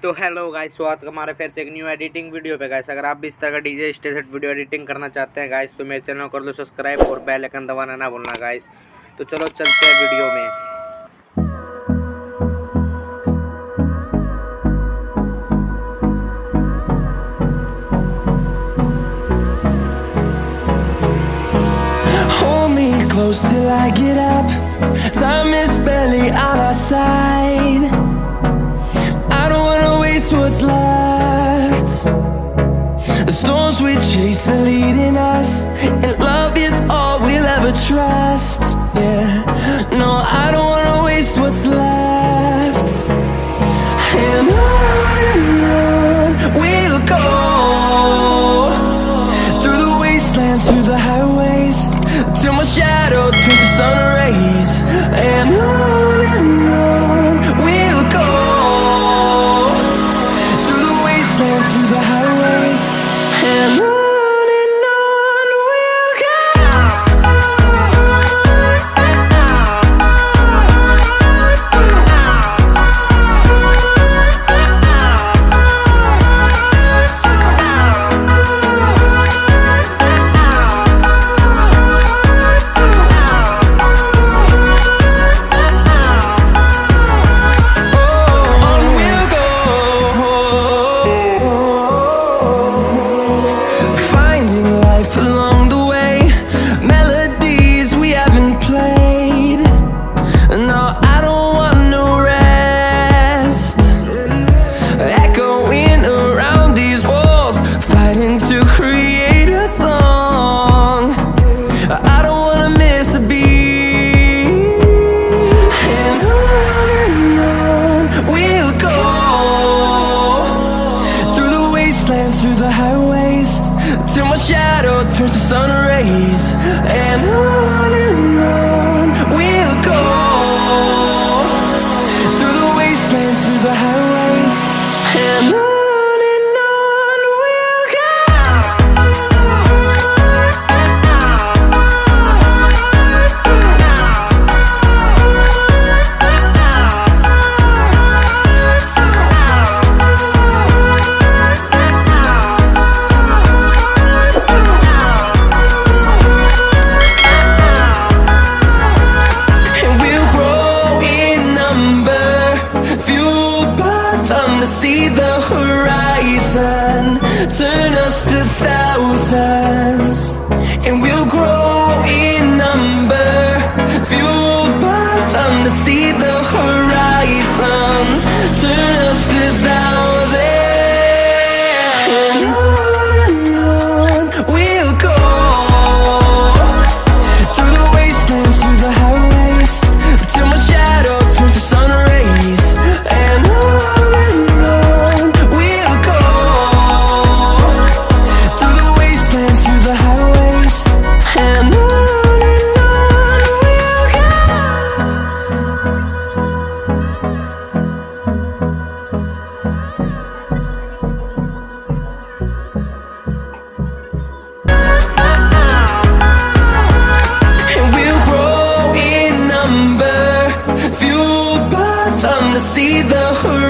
तो hello guys, स्वागत है हमारे फिर से एक न्यू एडिटिंग वीडियो पे गाइस। अगर आप भी इस तरह का डीजे स्टेज वीडियो एडिटिंग करना चाहते हैं गाइस तो मेरे चैनल को कर लो सब्सक्राइब और बेल आइकन दबाना ना भूलना गाइस। तो चलो चलते हैं वीडियो में। Close till I get up. Time is barely on our side. I don't wanna waste what's left. The storms we chase are leading us, and love is all we'll ever trust. Yeah, no, I don't wanna waste what's left. And on we'll go, through the wastelands, through the highways, till my shadow turns to sun rays. And on we'll go, through the wastelands, through the highways. And on we'll go. Through the highways, till my shadow turns to sun rays. And on we'll go, through the wastelands, through the highways. And on we'll go. To see the horizon, turn us to thousands, and we'll grow in number, fueled by them. To see the horizon, turn us to thousands, and on we'll go, through the wastelands, through the highways, till my shadow turns to sun rays. And fueled by them. To see the horizon,